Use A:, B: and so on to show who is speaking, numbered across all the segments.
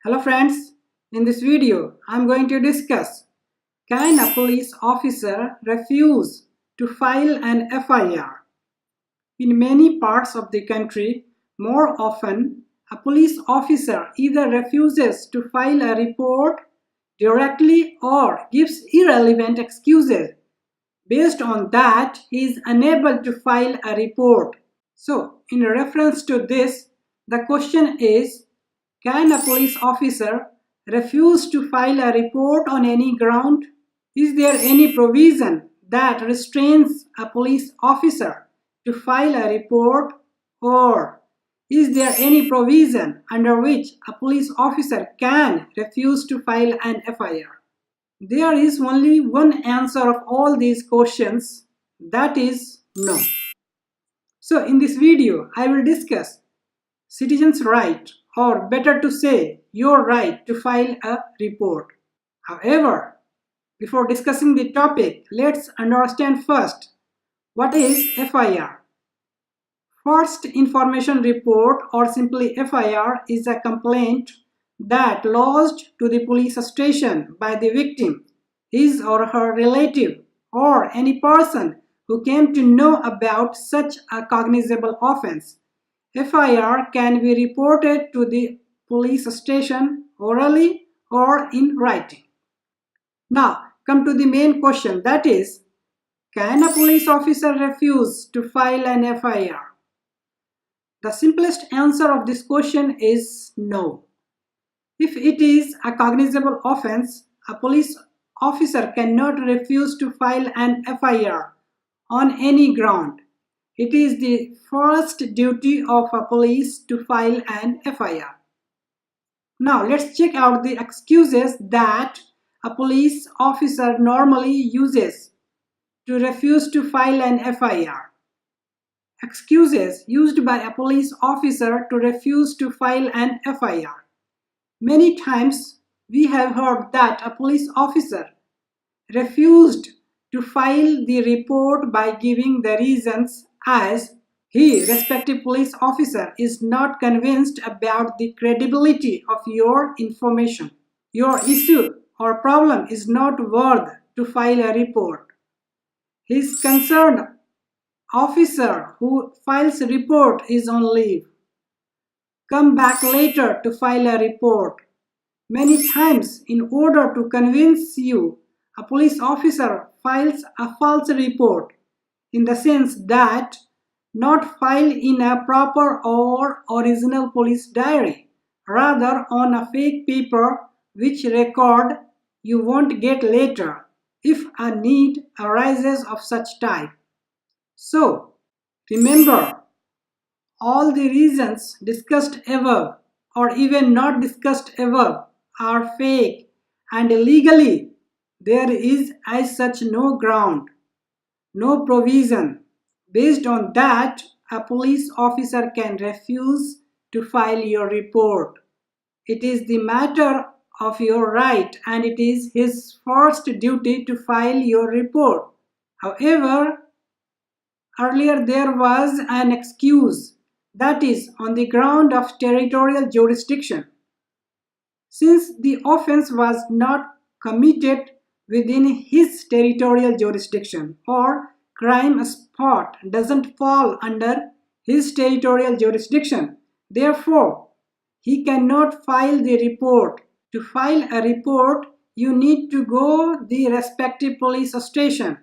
A: Hello friends, in this video I am going to discuss, can a police officer refuse to file an FIR? In many parts of the country, more often a police officer either refuses to file a report directly or gives irrelevant excuses. Based on that, he is unable to file a report. So, in reference to this, the question is, can a police officer refuse to file a report on any ground? Is there any provision that restrains a police officer to file a report, or is there any provision under which a police officer can refuse to file an FIR? There is only one answer of all these questions, that is no. So in this video, I will discuss citizens' right, or better to say, your right to file a report. However, before discussing the topic, let's understand first what is FIR. First Information Report, or simply FIR, is a complaint that lodged to the police station by the victim, his or her relative, or any person who came to know about such a cognizable offense. FIR can be reported to the police station orally or in writing. Now, come to the main question, that is, can a police officer refuse to file an FIR? The simplest answer of this question is no. If it is a cognizable offense, a police officer cannot refuse to file an FIR on any ground. It is the first duty of a police to file an FIR. Now let's check out the excuses that a police officer normally uses to refuse to file an FIR. Excuses used by a police officer to refuse to file an FIR. Many times we have heard that a police officer refused to file the report by giving the reasons as he, respective police officer, is not convinced about the credibility of your information. Your issue or problem is not worth to file a report. His concerned officer who files a report is on leave. Come back later to file a report. Many times, in order to convince you, a police officer files a false report, in the sense that not filed in a proper or original police diary, rather on a fake paper which record you won't get later if a need arises of such type. So, remember, all the reasons discussed above or even not discussed above are fake, and legally there is as such no ground, no provision based on that a police officer can refuse to file your report. It is the matter of your right, and it is his first duty to file your report. However, earlier there was an excuse, that is on the ground of territorial jurisdiction. Since the offense was not committed within his territorial jurisdiction, or crime spot doesn't fall under his territorial jurisdiction, therefore he cannot file the report. To file a report, you need to go the respective police station.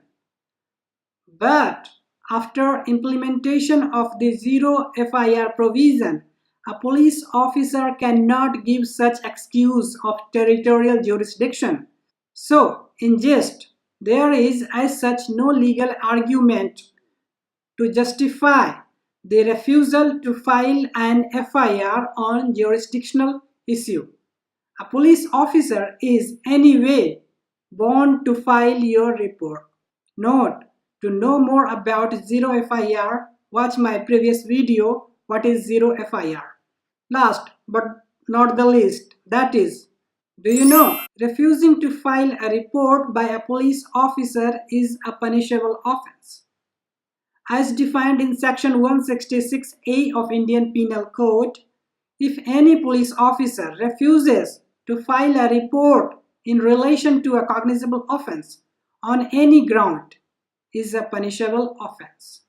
A: But after implementation of the zero FIR provision, a police officer cannot give such excuse of territorial jurisdiction. So, in gist, there is as such no legal argument to justify the refusal to file an FIR on jurisdictional issue. A police officer is anyway bound to file your report. Note, to know more about zero FIR, watch my previous video, what is zero FIR. Last but not the least, that is, do you know, refusing to file a report by a police officer is a punishable offense. As defined in section 166A of Indian Penal Code, If any police officer refuses to file a report in relation to a cognizable offense on any ground, is a punishable offense.